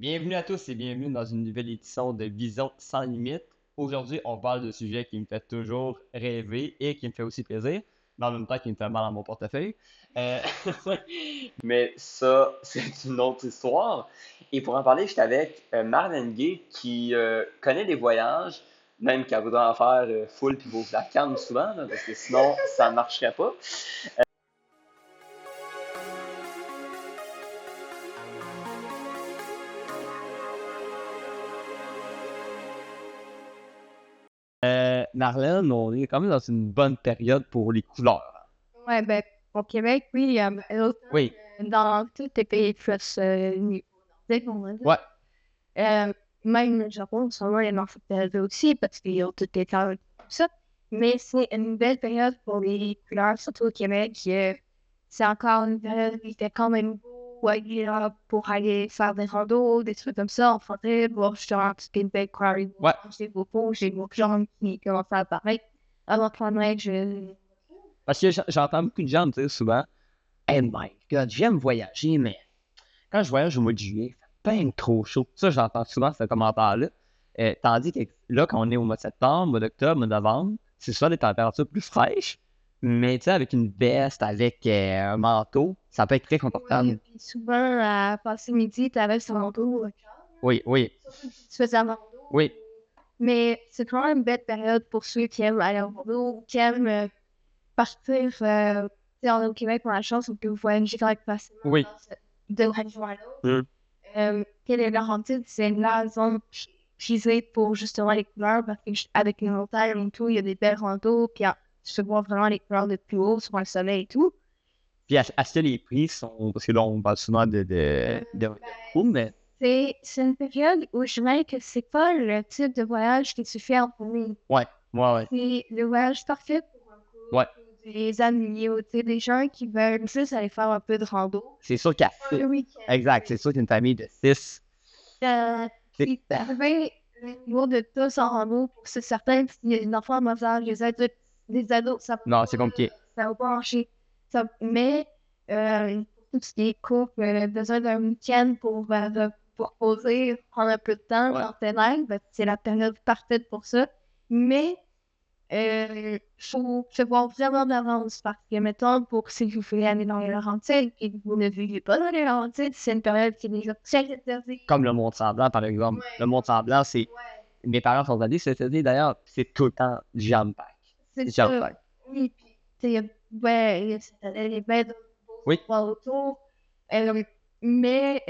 Bienvenue à tous et bienvenue dans une nouvelle édition de Vision sans limite. Aujourd'hui, on parle de sujets qui me fait toujours rêver et qui me fait aussi plaisir, mais en même temps qui me fait mal à mon portefeuille. Euh, Mais ça, c'est une autre histoire. Et pour en parler, j'étais avec Marlène Gay qui connaît des voyages, même qu'elle voudrait en faire full puis vaut la canne souvent, là, parce que sinon, ça ne marcherait pas. Marlène, on est quand même dans une bonne période pour les couleurs. Ouais, ben, au Québec, oui, autant Oui, dans tous les pays plus nordiques, on va dire. ouais. Euh, Même le Japon, ça va, il y a une période aussi, parce qu'ils ont toutes les temps tout ça. Mais c'est une belle période pour les couleurs, surtout au Québec. C'est encore une période qui était quand même beau, agréable pour aller faire des randos, des trucs comme ça, en forêt, voir justement toutes les belles couleurs, Ouais. j'ai beaux rouges, j'ai beaux jaunes qui commencent à apparaître. Avant de prendre Parce que j'entends beaucoup de gens me dire souvent, Hey my God, j'aime voyager, mais quand je voyage au mois de juillet, il fait bien trop chaud. Ça, j'entends souvent ce commentaire-là. Tandis que là, quand on est au mois de septembre, mois d'octobre, mois de novembre, c'est soit des températures plus fraîches, mais tu sais, avec une veste, avec un manteau, ça peut être très Oui, confortable. puis souvent, à passer midi, tu avais son manteau, Oui, oui, surtout si tu faisais un rando. oui, Mais c'est quand même une belle période pour ceux qui aiment aller en rando, qui aiment partir. Tu sais, on est au Québec, on a la chance, on peut voyager quand même facilement oui. de région à l'autre. Mm. Quelle est Laurentide, c'est la zone prisée pour justement les couleurs, parce que avec les montagnes et tout, il y a des belles randos, puis tu peux voir vraiment les couleurs de plus haut sur le soleil et tout. Puis est-ce que les prix sont. Parce que là, on parle souvent de coûts, mais. C'est une période où je dirais que c'est pas le type de voyage que tu fais en famille. Ouais, ouais, ouais. C'est le voyage parfait pour un Ouais. couple ou des amis ou tu sais, des gens qui veulent juste aller faire un peu de rando. C'est sûr qu'à Un 6. week-end. Exact, c'est sûr qu'une famille de 6. Puis d'arriver le niveau de tous en rando, pour c'est certain, s'il y a des enfants en bas âge, des ados, Non, c'est compliqué. ça va pas marcher. Mais pour tout ce qui est couple, besoin d'un week-end pour poser, prendre un peu de temps Ouais. en plein air, ben, c'est la période parfaite pour ça. Mais faut prévoir vraiment d'avance parce que, mettons, pour si vous voulez aller dans les Laurentides et que vous ne vivez pas dans les Laurentides, c'est une période qui est déjà très réservée. Comme le Mont-Tremblant, par exemple. Ouais. Le Mont-Tremblant, c'est. Ouais. Mes parents sont allés cette année, d'ailleurs, c'est tout le temps jam-pack. C'est Jam-pack. ça. Oui, puis, tu sais, il y a les belles Oui, endroits autour. Euh, mais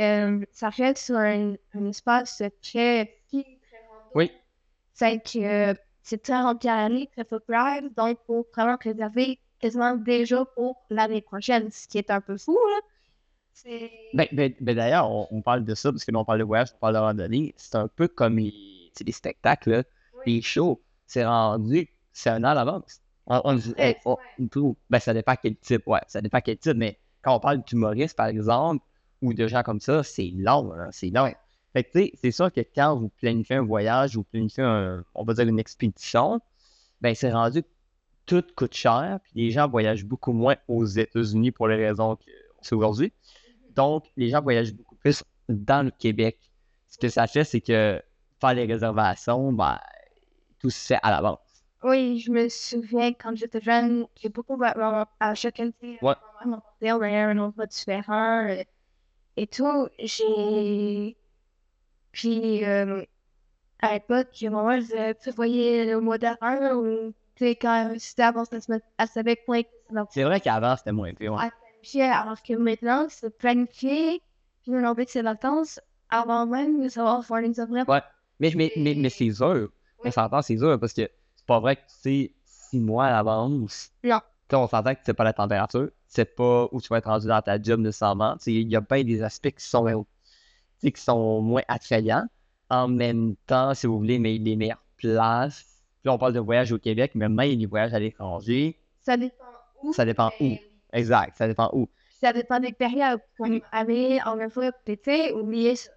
ça reste sur un espace très petit, très rando. oui. C'est que c'est très rempli à l'année, très populaire. Donc, il faut vraiment réserver quasiment déjà pour l'année prochaine, ce qui est un peu fou, là. C'est... Ben, d'ailleurs, on parle de ça, parce que là, on parle de voyage, on parle de randonnée. C'est un peu comme les spectacles, là. Les shows. C'est rendu, c'est un an à l'avance. On dit, hey, ben, ça dépend quel type, ouais, ça dépend quel type, mais quand on parle d'humoristes, par exemple, ou de gens comme ça, c'est long, hein, c'est long. Fait que, tu sais, c'est sûr que quand vous planifiez un voyage, vous planifiez on va dire une expédition, ben, c'est rendu que tout coûte cher, puis les gens voyagent beaucoup moins aux États-Unis pour les raisons que c'est aujourd'hui. Donc, les gens voyagent beaucoup plus dans le Québec. Ce que ça fait, c'est que faire les réservations, ben, tout se fait à l'avance. Oui, je me souviens quand j'étais jeune, j'ai beaucoup à chaque année, Ouais. on avait un endroit différent et tout. Puis, à l'époque, moi, je prévoyais le mois d'avant ou, tu sais, quand c'était avant, elle savait quoi que ça va C'est vrai qu'avant, c'était moins pire. Ouais. planifier, alors que maintenant, c'est planifier, puis me demander de ses vacances avant même de savoir faire les horaires. Ouais. Mais c'est dur. On s'entend, c'est dur parce que c'est pas vrai que tu sais 6 mois à l'avance. Non. Tu sais, on s'entend que tu sais pas la température. Tu sais pas où tu vas être rendu dans ta job nécessairement. Tu sais, il y a bien des aspects qui sont, tu sais, qui sont moins attrayants. En même temps, si vous voulez, mais les meilleures places. Puis là, on parle de voyage au Québec, mais même les voyages à l'étranger, Ça dépend où. ça dépend où. Exact, ça dépend où. Ça dépend des périodes. Comme aller en Europe l'été, oubliez ça.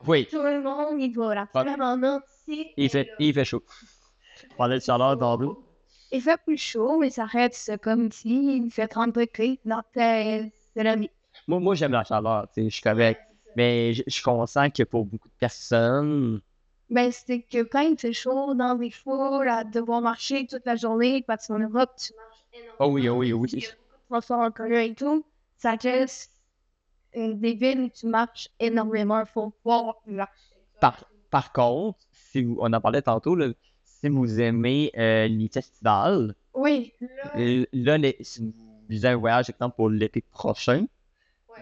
Oui, Tout le monde y va. La flemme en entier. il fait chaud. On parlait de chaleur tantôt. Il fait plus chaud, mais ça reste comme si il fait 30 degrés. Non, c'est la vie. Moi, j'aime la chaleur, tu sais, je suis correct. Mais je suis conscient que pour beaucoup de personnes, Ben, c'est que quand il fait chaud dans des foules, à devoir marcher toute la journée, parce qu'en Europe, tu marches oh oui, énormément, oh oui, il oui. y a beaucoup de transports en commun et tout, ça reste des villes où tu marches énormément, il faut pouvoir marcher. Par contre, si on en parlait tantôt, là, si vous aimez les festivals, Oui, là, si vous visez un voyage, exemple, pour l'été prochain,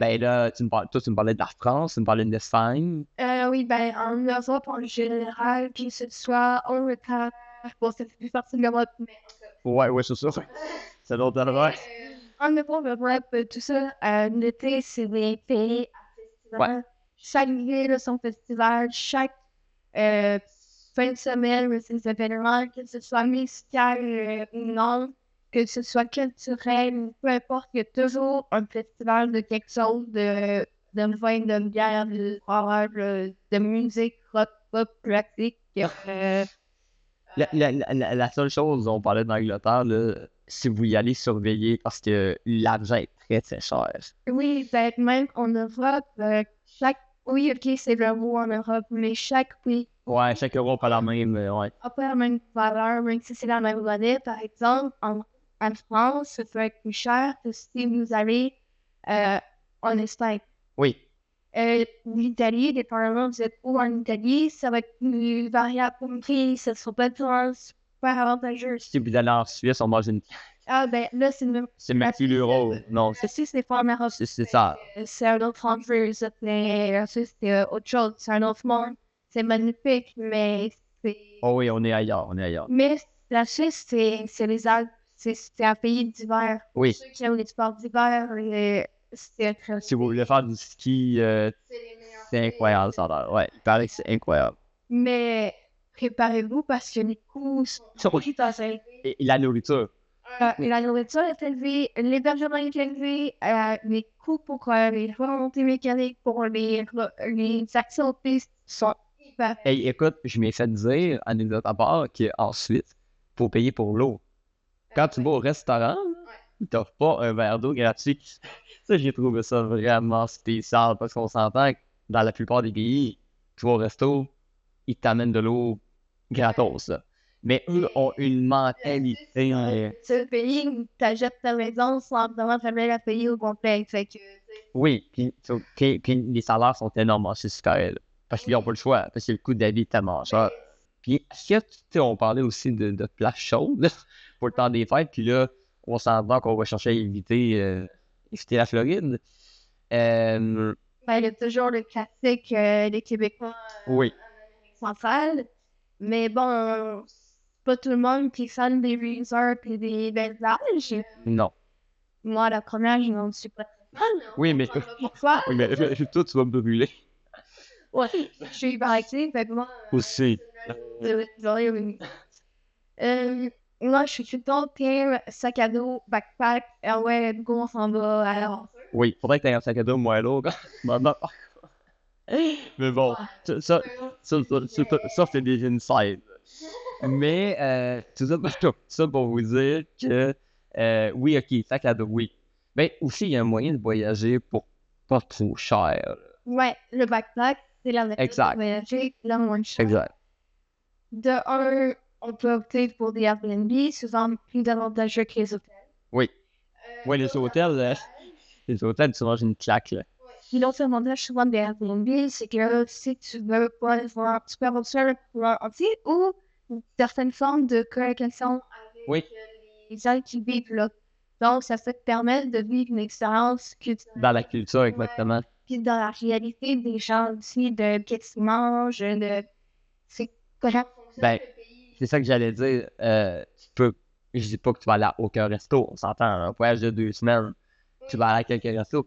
ben là, toi, tu me parlais de la France, tu me parlais de l'Espagne. oui, ben, en Europe en général, que ce soit en Angleterre, bon, ça fait plus partie de l'Europe, mais Ouais, c'est ça. C'est l'autre endroit. en Europe, tout ça, l'été, c'est des pays à Ouais. festival. Chaque ville a son festival, chaque fin de semaine, ces événements, que ce soit musical ou non, que ce soit culturel, peu importe, il y a toujours un festival de quelque chose, de vin, de bière, de horreur, de musique, rock, pop, classique. La seule chose, on parlait d'Angleterre, là, si vous y allez surveiller, parce que l'argent est très, très cher. Oui, ben, même en Europe, oui, ok, c'est le mot en Europe, mais chaque pays Ouais, chaque euro pas la même, ouais. n'a pas la même valeur, même si c'est la même monnaie. Par exemple, en France, ça peut être plus cher que si vous allez euh, en Espagne. Oui, L'Italie, dépendamment vous êtes où en Italie, ça va être plus variable comme prix, ça ne sera pas toujours super avantageux. si vous allez en Suisse, on mange une. Ah, ben là, c'est le C'est merci l'euro. Non, ceci, c'est pas en Europe. c'est ça. C'est un autre endroit, ça, mais la Suisse, c'est autre chose, c'est un autre monde. C'est magnifique, mais c'est. Oh oui, on est ailleurs, on est ailleurs. Mais la Suisse, c'est les Alpes, c'est un pays d'hiver. Oui, Ceux qui aiment les sports d'hiver, c'est très. si vous voulez faire du ski, c'est incroyable, ça a l'air. Ouais, il paraît que c'est incroyable. Mais préparez-vous parce que les coûts sont très élevés. Et la nourriture. La nourriture est élevée, l'hébergement est élevé, les coûts pour les remontées mécaniques, pour les accès aux pistes sont hyper. Hey, écoute, je m'ai fait dire, anecdote à part, qu'ensuite, il faut payer pour l'eau. Quand tu vas au restaurant, ils t'offrent pas un verre d'eau gratuit. Ça, j'ai trouvé ça vraiment spécial parce qu'on s'entend que dans la plupart des pays, tu vas au resto, ils t'amènent de l'eau gratos, là. Mais eux ont une mentalité. C'est le pays où tu achètes ta maison sans vraiment jamais la payer au complet. Fait que, Oui, puis les salaires sont énormes en Suisse, là, parce qu'ils n'ont pas le choix, parce que le coût de la vie est tellement cher. Puis, est-ce que, tu sais, on parlait aussi de places chaudes là, pour le temps des fêtes, puis là, on s'entend qu'on va chercher à éviter la Floride. ben, il y a toujours le classique des Québécois Oui, centrales. Mais bon, c'est pas tout le monde qui est fan des resorts et des belles plages. non. Moi, la première, je n'en suis pas très fan. Oui, mais, Pourquoi? oui, mais toi, tu vas me brûler Ouais, je suis hyperactive, fait que moi, aussi. moi, je suis tout le temps team sac à dos, backpack, ah ouais, go, on s'en va à l'aventure. Oui, faudrait que tu aies un sac à dos moins lourd. Maman. Mais bon, ça c'est des insides. Mais tout ça pour vous dire que oui, ok, sac à dos, oui. Mais aussi, il y a un moyen de voyager pour pas trop cher. Là. Ouais, le backpack, c'est la méthode Exact. de voyager la moins chère. Exact. De un, on peut opter pour des Airbnb, souvent plus avantageux que les hôtels. Oui. Oui, les hôtels, tu manges une claque, là. Puis l'autre avantage souvent des Airbnb, c'est que si tu veux pas voir, tu peux avoir ça pour un entier ou une certaine forme de colocation avec Oui. les gens qui vivent là. Donc, ça peut te permettre de vivre une expérience culturelle. Dans la culture, exactement. Puis dans la réalité des gens aussi, de qu'est-ce qu'ils mangent, de c'est comment fonctionne Ben, le pays. c'est ça que j'allais dire. Je dis pas que tu vas aller à aucun resto, on s'entend, un voyage de 2 semaines, tu vas aller à quelques restos.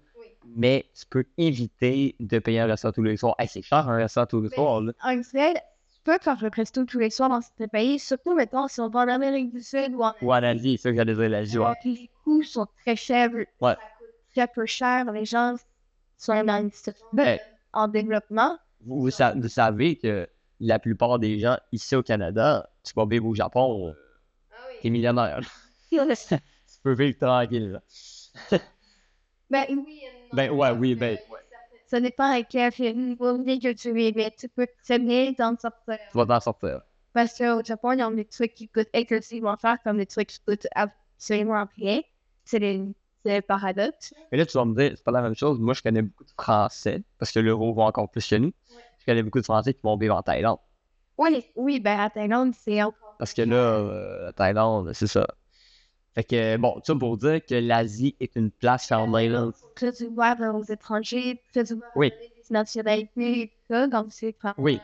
Mais tu peux éviter de payer un restaurant tous les soirs. Hey, c'est cher un restaurant tous les soirs, là. En Israël, tu peux faire le resto tous les soirs dans ce pays, surtout maintenant si on va en Amérique du Sud ou en Ou en Asie, c'est ça que j'allais dire, l'Asie, ouais. Les coûts sont très faibles, Ouais. ça coûte très peu cher, les gens sont dans une situation Ben, en développement. vous savez que la plupart des gens ici au Canada, tu vas vivre au Japon, t'es millionnaire. Tu peux vivre tranquille, là. Ben oui, Ben, ouais, oui, ben, Ça dépend à quel niveau que tu es, mais tu peux très bien t'en sortir. Tu vas t'en sortir. Parce qu'au Japon, il y a des trucs qui coûtent excessivement cher, comme des trucs qui coûtent absolument rien. C'est le paradoxe. Et là, tu vas me dire, c'est pas la même chose. Moi, je connais beaucoup de Français, parce que l'euro va encore plus que nous. Je connais beaucoup de Français qui vont vivre en Thaïlande. Oui, ben à Thaïlande, c'est encore. Parce que là, la Thaïlande, c'est ça. Fait que, bon, ça pour dire que l'Asie est une place fermée, là. Très ouvert aux étrangers, très ouvert Oui. aux nationalités, tout ça, donc c'est vraiment. Oui.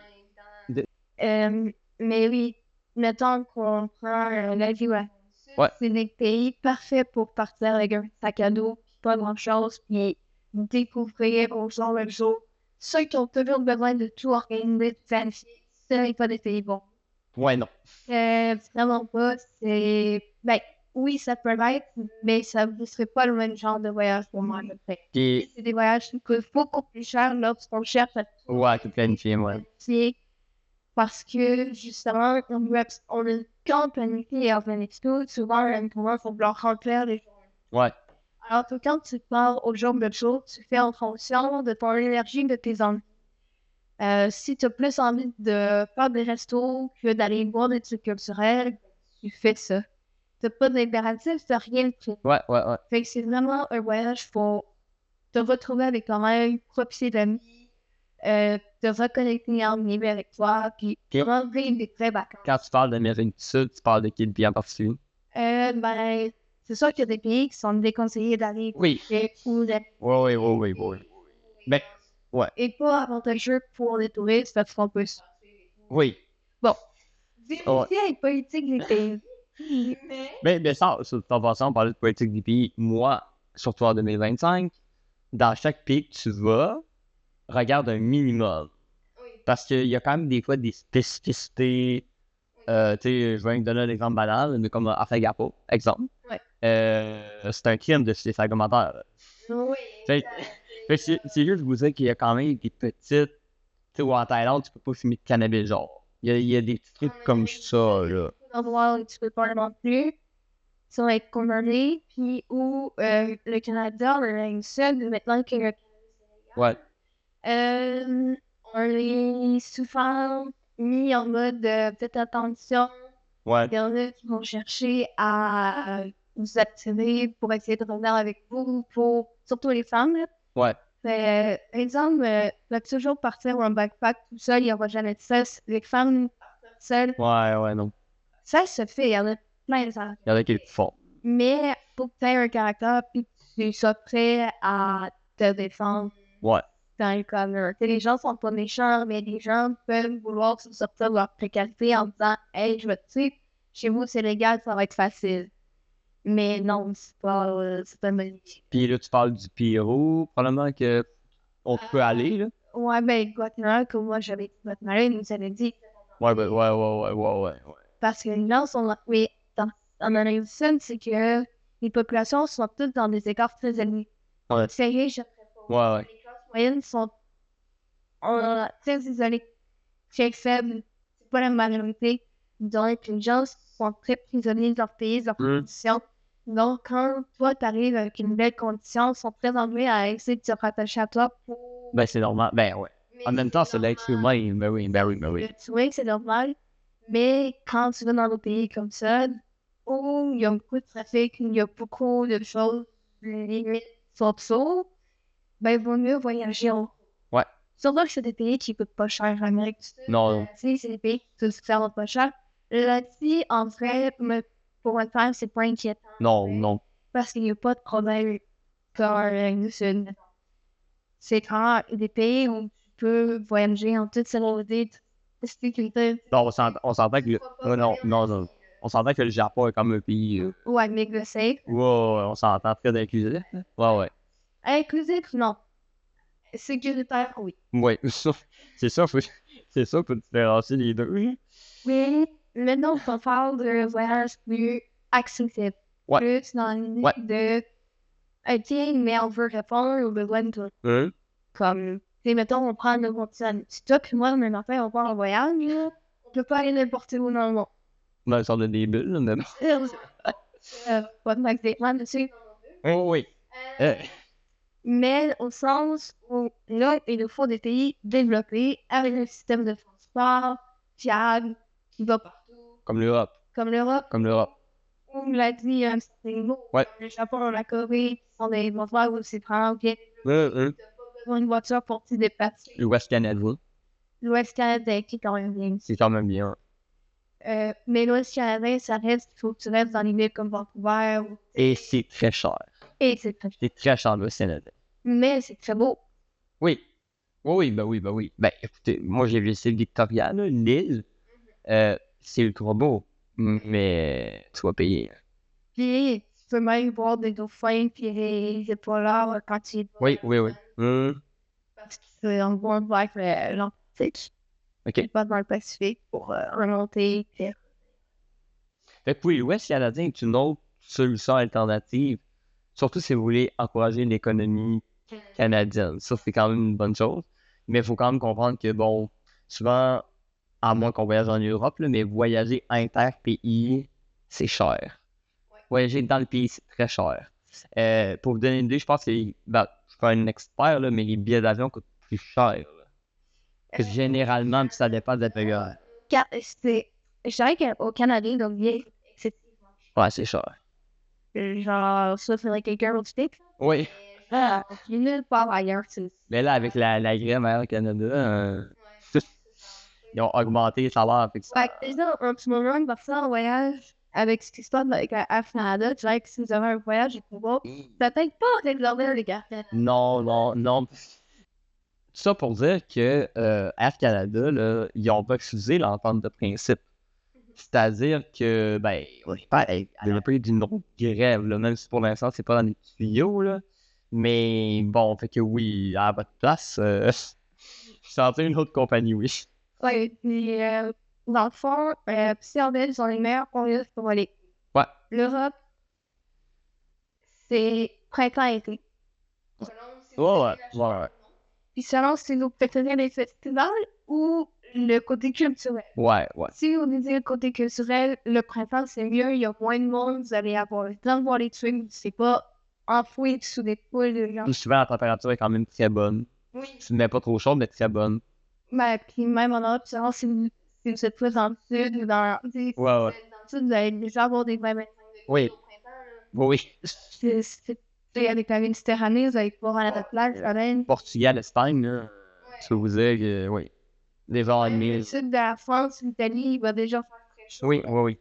Mais oui, mettons qu'on prend l'Asie, ouais. Ouais. C'est des pays parfaits pour partir avec un sac à dos, pas grand-chose, puis découvrir au jour le jour. Ceux qui ont toujours besoin de tout organiser, de planifier, ce n'est pas des pays bons. Ouais, non. Vraiment pas. C'est. Ben, oui, ça peut l'être, mais ça ne serait pas le même genre de voyage pour moi, à peu près. Puis, C'est des voyages qui coûtent beaucoup plus cher lorsqu'on cherche à tout ouais, tout planifié, ouais. planifier. Parce que, justement, on a quand planifié et organiser tout, souvent, il faut vouloir remplir les journées. Ouais. Alors que quand tu pars au jour le jour, tu fais en fonction de ton énergie, de tes envies. Si tu as plus envie de faire des restos que d'aller voir des trucs culturels, tu fais ça. Tu n'as pas d'impératif, tu n'as rien de tout. Ouais. Fait que c'est vraiment un voyage pour te retrouver avec toi-même, profiter de la vie, te reconnecter en guillemets avec toi, puis vraiment vivre des vraies vacances. Quand tu parles d'Amérique du Sud, tu parles de quel pays en particulier? Ben, c'est sûr qu'il y a des pays qui sont déconseillés d'aller Oui. ou Oui. Ben, ouais. et pas avantageux pour les touristes parce qu'on peut se. Oui. Bon. Vérifier les politiques des pays. Mais ça, en passant, on parlait de politique des pays. Moi, surtout en 2025, dans chaque pays que tu vas, regarde un minimum. Parce qu'il y a quand même des fois des spécificités. Tu sais, je vais te donner un exemple banal, mais comme à Fagapo, exemple. Ouais. C'est un crime de se laisser commentaire. Oui. C'est juste vous dire qu'il y a quand même des petites. Tu sais, ou en Thaïlande, tu peux pas fumer de cannabis, genre. Il y a des petits trucs comme ça, là. Endroits où tu peux pas non plus. Ça va être condamné, puis où le Canada, le règne seul, maintenant que le Ouais. on est souvent mis en mode faites attention. Ouais. Il y en a qui vont chercher à vous attirer pour essayer de revenir avec vous, pour surtout les femmes. Là. Ouais. Par exemple, va toujours partir en backpack tout seul, il n'y aura jamais de ça. Les femmes partent seules. Ouais, non. Ça se fait, il y en a plein de ça. Il y en a qui le font. Mais faut que tu aies un caractère puis que tu sois prêt à te défendre. Ouais. Dans le cadre. Les gens sont pas méchants, mais les gens peuvent vouloir se sortir de leur précarité en disant hey, je vais te tuer, chez vous c'est légal, ça va être facile. Mais non, c'est pas magnifique. Puis là, tu parles du Pérou, probablement que on peut aller, là. Ouais, ben, Guatemala, comme moi j'avais dit Guatemala, il nous avait dit. Ouais. Parce que les gens sont oui, en Amérique du Sud, c'est que les populations sont toutes dans des écarts très élevés. Ouais. C'est riche, Ouais. Les classes moyennes sont très isolées, très faibles. C'est pas la majorité. Donc, les gens sont très prisonniers de leur pays, de leurs conditions. Donc, quand toi, t'arrives avec une belle condition, ils sont très enclins à essayer de se rattacher à toi pour. Ben, c'est normal. Ben, ouais. En même temps, c'est l'être humain. Ben oui. Tu vois que c'est normal. Mais quand tu vas dans des pays comme ça, où il y a beaucoup de trafic, il y a beaucoup de choses, les limites sont trop, ben, il vaut mieux voyager en. Ouais. Surtout que c'est des pays qui coûtent pas cher. L'Amérique du Sud, Non. c'est des pays qui coûtent vraiment pas cher. Là-dessus, en vrai, pour une femme, c'est pas inquiétant. Non. Parce qu'il n'y a pas de problème comme l'Amérique du Sud. C'est quand des pays où tu peux voyager en toute sécurité, sécurité. Non, on s'entend que. Non. On s'entend que le Japon est comme un pays. Ouais, méga safe. Ouais, on s'entend très inclusif. Ouais. Inclusif, non. Sécuritaire, oui. Ouais, c'est ça, faut différencier les deux. Mais maintenant, on va faire de voyages plus accessibles. Ouais. Plus dans l'idée de OK, mais on veut répondre aux besoins de tout. Comme, mettons, on prend le continent. Si toi et moi, on fait, on part en voyage, là, on peut pas aller n'importe où dans le monde. Ben, ça donne des bulles, mais non. Pas de max des plans dessus. Oh, oui. mais au sens où là, il nous faut des pays développés avec un système de transport fiable qui va partout, Comme l'Europe. comme l'Europe, Comme l'Europe. où l'Asie a un certain niveau, Ouais. comme le Japon, la Corée, qui sont des endroits où c'est vraiment bien. Ouais. T'as pas besoin d'une voiture pour t'y déplacer. L'Ouest Canada, L'Ouest canadien qui est quand même bien. c'est quand même bien. Mais l'Ouest canadien, ça reste, il faut que tu restes dans les villes comme Vancouver. Et c'est très cher. Et c'est très cher. C'est très cher, l'Ouest Canada. Mais c'est très beau. Oui. Oui, ben oui, ben oui. Ben écoutez, moi j'ai visité le Victoria, là, l'île. C'est ultra beau. Mais tu vas payer. Puis, tu peux même voir des dauphins puis des épaulards quand tu y vas. Oui, oui, oui. Parce que c'est en gros vers l'Atlantique. OK. Et pas dans le Pacifique pour remonter. Puis... Fait que oui, l'Ouest canadien est une autre solution alternative. Surtout si vous voulez encourager l'économie canadienne. Ça, c'est quand même une bonne chose. Mais il faut quand même comprendre que, bon, souvent, à moins qu'on voyage en Europe, là, mais voyager inter-pays, c'est cher. Voyager dans le pays, c'est très cher. Pour vous donner une idée, je pense que, ben, je suis pas un expert, là, mais les billets d'avion coûtent plus cher. Là. Que généralement, puis ça dépend de la période. Je dirais qu'au Canada, donc, bien, c'est Ouais, c'est cher. genre, ça ferait quelqu'un au States. Oui. Il nulle part ailleurs, c'est. Mais là, avec la grève Air Canada, ils ont augmenté les salaires. Fait que ça... Fait que déjà, un petit moment, partir en voyage avec ce qui se passe avec Air Canada, je dirais que si vous avez un voyage, il faut peut-être pas réserver les cartes. Non, non, non. Tout ça pour dire que Air Canada, là, ils ont refusé l'entente de principe. C'est-à-dire que, ben, on n'est pas à la peu d'une autre grève, là, même si pour l'instant, c'est pas dans les tuyaux, là. Mais bon, fait que oui, à votre place, je sentais une autre compagnie, oui. Ouais, puis dans le fond, si en Belgique, ils ont les meilleurs conditions pour aller. Ouais. L'Europe, c'est printemps-été. Ouais. Puis selon si vous préférez les festivals ou le côté culturel. Ouais. Si vous disiez le côté culturel, le printemps, c'est mieux, il y a moins de monde, vous allez avoir le temps de voir les trucs, c'est pas enfoui sous des poules de gens. Plus souvent, la température est quand même très bonne. Oui. Tu ne mets pas trop chaude, mais très bonne. Ben, puis même en Europe, selon si vous êtes plus dans le sud ou dans le sud, Ouais. dans le sud, vous allez déjà avoir des 20-25 degrés Oui. au printemps. Oui. Avec la Méditerranée, vous allez pouvoir aller à la plage, quand même. Portugal, Espagne, là, je peux vous dire que, oui. Des gens Le sud de la France, l'Italie, il va déjà faire très chaud. Oui.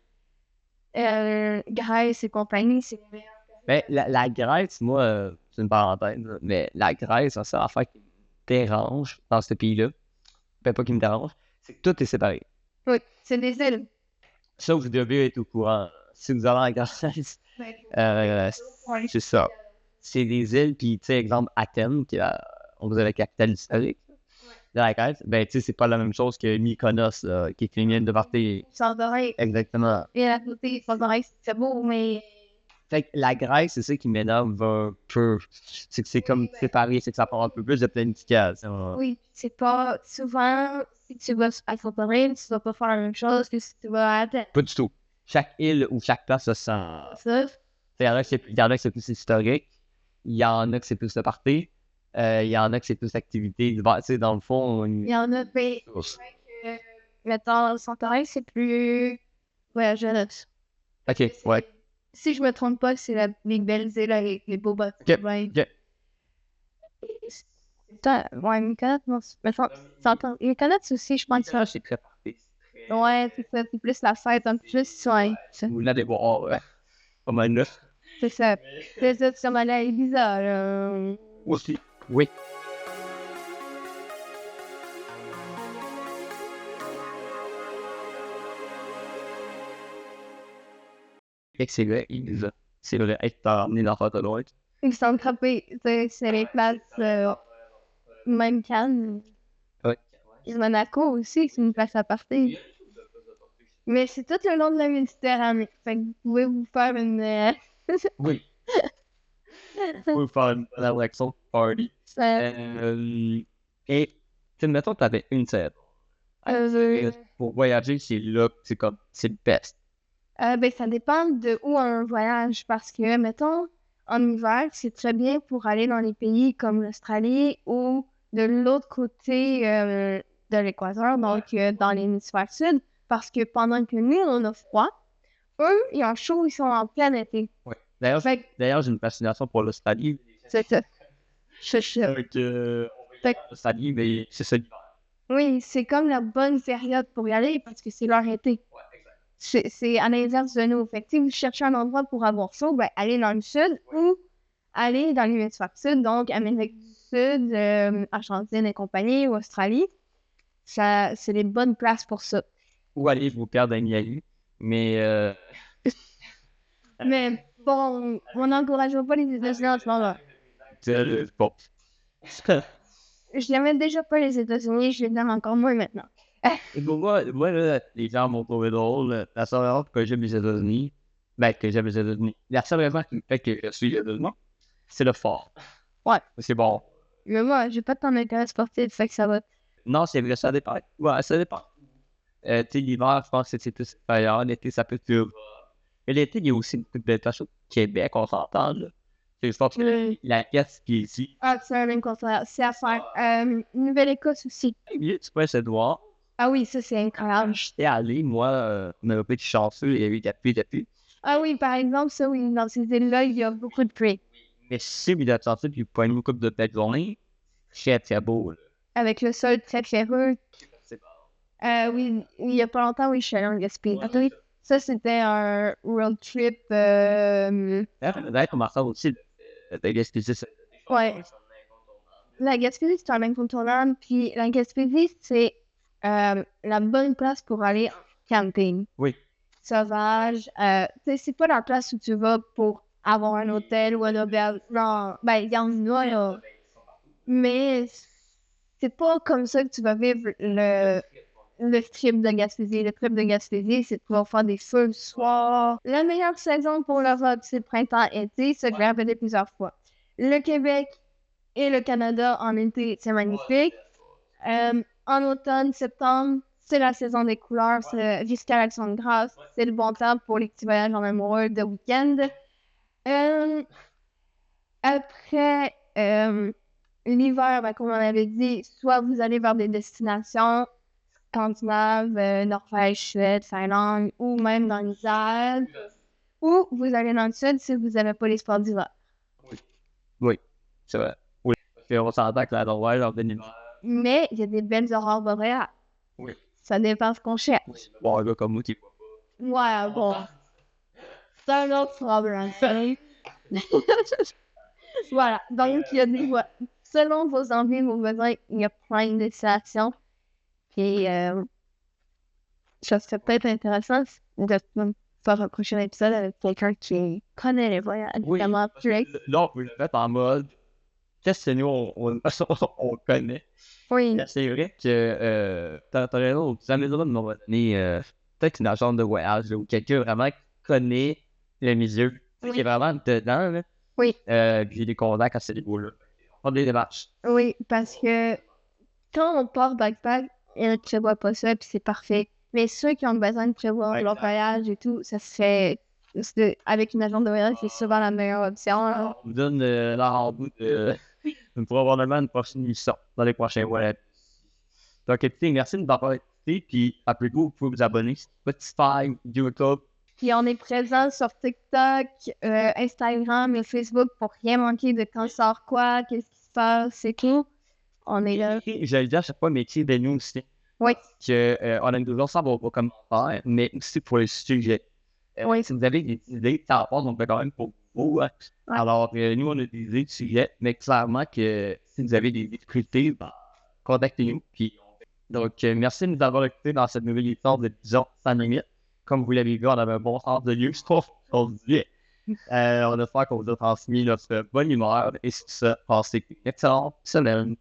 Grèce et compagnie, c'est le meilleur. Mais la Grèce, moi, c'est une parenthèse, là, mais la Grèce, ça, c'est l'affaire qui me dérange dans ce pays-là. Ben, pas qui me dérange, c'est que tout est séparé. Oui, c'est des îles. Ça, vous devez être au courant. Si vous allez en Grèce, c'est ça. C'est des îles, puis, tu sais, exemple, Athènes, qui est, on dirait la capitale historique de la Grèce, ben, tu sais, c'est pas la même chose que Mykonos, là, qui est une île de partie. Santorin. Exactement. Et à côté, Santorin, c'est beau, mais. Fait que la Grèce, c'est ça qui m'énerve un peu. C'est que c'est comme séparé, c'est que ça prend un peu plus de planification. Oui, c'est pas souvent, si tu vas à Santorin, tu vas pas faire la même chose que si tu vas à Athènes. Pas du tout. Chaque île ou chaque place a son. Ça. Il y en a que c'est plus historique. Il y en a que c'est plus de party. Il y en a que c'est plus activité. Tu sais, dans le fond. Il y en a, mais. Mettons, Santorin, c'est plus. Ouais, jeunesse. Ok, ouais. Si je me trompe pas, c'est les belles îles avec les beaux bateaux. Ok. Ouais, Mykonos, non, Mykonos aussi, je pense. C'est très party. Ouais, c'est ça, c'est plus la fête, un peu plus, ouais. Vous l'avez voir, ouais. Pas mal là. C'est ça. C'est ça, tu m'en as bizarre, là. Aussi. Oui. Fait que c'est vrai, c'est vrai, être emmené dans la loin. Ils sont frappés, c'est les places, même Cannes. Ouais. Et Monaco aussi, c'est une place à partir. Mais c'est tout le long de la Méditerranée. Fait que vous pouvez vous faire une. Oui. Vous pouvez faire une relaxation party. Et, tu mettons que t'avais une scène. Pour voyager, c'est là, c'est comme, c'est le best. Ben, ça dépend de où un voyage. Parce que, mettons, en hiver, c'est très bien pour aller dans les pays comme l'Australie ou de l'autre côté de l'équateur, donc dans l'hémisphère sud, parce que pendant que nous, on a froid, eux, ils ont chaud, ils sont en plein été. Ouais. D'ailleurs, Fait que d'ailleurs, j'ai une fascination pour l'Australie. c'est ça. C'est ça. Fait que, Fait que, l'Australie, mais c'est ça l'hiver. oui, c'est comme la bonne période pour y aller parce que c'est leur été. Ouais, exact. C'est à l'inverse de nous. Fait que si vous cherchez un endroit pour avoir chaud, ben, allez dans le sud ou aller dans l'hémisphère sud, donc Amérique du Sud, Argentine et compagnie, ou Australie. Ça, c'est les bonnes places pour ça. Ou aller vous perdre à Miami. Mais Mais bon, on n'encouragera pas les États-Unis en ce moment. bon. Je n'aimais déjà pas les États-Unis, je les aime encore moins maintenant. Pour moi là, les gens m'ont trouvé drôle. La seule raison que j'aime les États-Unis, que j'aime les États-Unis, la seule raison qui me fait que je suis les États-Unis, c'est le fort. Ouais. C'est bon. Mais moi, j'ai pas tant d'intérêt sportif, fait que ça va. Non, c'est vrai, ça dépend. Ouais, ça dépend. Tu sais, l'hiver, je pense que c'est plus supérieur. L'été, ça peut être. Mais l'été, il y a aussi beaucoup de belles places au Québec, on s'entend, là. Je pense que la Gaspésie. Ah, c'est un même contraire. C'est à faire. Nouvelle-Écosse aussi. Tu peux essayer de voir. Ah oui, ça, c'est incroyable. J'étais allé, moi, on avait pas été chanceux, il y a eu de la pluie. Ah oui, par exemple, ça, oui, dans ces îles-là, il y a beaucoup de pluie. Mais si vous êtes chanceux, puis vous pouvez une coupe de belles journées, très, très beau, là. Avec le sol très ferreux. C'est bon. Oui, il y a pas longtemps, oui, je suis allée en Gaspésie. Ah oui, ça, c'était un road trip. D'ailleurs, comment ça aussi, de Gaspésie, c'est Ouais. La Gaspésie, c'est un incontournable. Puis la Gaspésie, c'est la bonne place pour aller en camping. Oui. Sauvage. Tu sais, c'est pas la place où tu vas pour avoir un hôtel ou un auberge. Genre, ben, il y en a, là. Mais c'est pas comme ça que tu vas vivre le trip de Gaspésie. Le trip de Gaspésie, c'est de pouvoir faire des feux le soir. La meilleure saison pour l'Europe, c'est le printemps-été. Ça, je l'ai répété plusieurs fois. Le Québec et le Canada en été, c'est magnifique. En automne, septembre, c'est la saison des couleurs. C'est jusqu'à l'Action de grâce. C'est le bon temps pour les petits voyages en amoureux de week-end. Après, l'hiver, ben, comme on avait dit, soit vous allez vers des destinations scandinaves, Norvège, Suède, Finlande, ou même dans les Alpes, ou vous allez dans le sud si vous n'avez pas les sports d'hiver. Oui, c'est vrai. Oui. Puis on s'entend que la Norvège, en plein hiver. Mais il y a des belles aurores boréales. Oui. Ça dépend ce qu'on cherche. Oui. Bon, un gars comme moi qui voit pas. Ouais, bon. C'est un autre problème. Voilà. Donc, il y a des voies. Selon vos envies, vos besoins, il y a plein de destinations. Puis, ça serait peut-être intéressant de faire un prochain épisode avec quelqu'un qui connaît les voyages. Oui. Vraiment plus. Là, on peut le mettre en mode. Qu'est-ce que nous, on connaît. Oui. C'est vrai que t'as raison, aux Américains m'ont donné peut-être une agence de voyage là, ou quelqu'un vraiment qui connaît le milieu, qui est vraiment dedans. Là. Oui. Puis j'ai des contacts à ce niveau-là. On a des démarches. Oui, parce que quand on part backpack, ils ne prévoient pas ça, puis c'est parfait. Mais ceux qui ont besoin de prévoir leur voyage et tout, ça se fait avec une agence de voyage, c'est souvent la meilleure option. On vous donne la rendez-vous probablement une prochaine émission dans les prochains voyages. Donc, écoutez, merci de nous avoir écouté. Puis, rappelez-vous, vous pouvez vous abonner sur Spotify, YouTube. Puis, on est présent sur TikTok, Instagram et Facebook pour rien manquer de quand sort quoi, qu'est-ce qui se passe, c'est tout. On est là. Je le dis à chaque fois, mais écrivez-nous aussi. Oui. On a toujours ça vos commentaires, mais aussi pour les sujets. Oui. Si vous avez des idées, ça passe, on fait quand même pour vous. Hein. Ouais. Alors, nous, on a des idées de sujets, mais clairement que si vous avez des difficultés, ben, contactez-nous. Puis, donc, merci de nous avoir écoutés dans cette nouvelle édition de Disons sans limite. Comme vous l'avez vu, on avait un bon sens de lieu, aujourd'hui. On espère qu'on vous a transmis notre bonne humeur et c'est ça, passez une excellente semaine.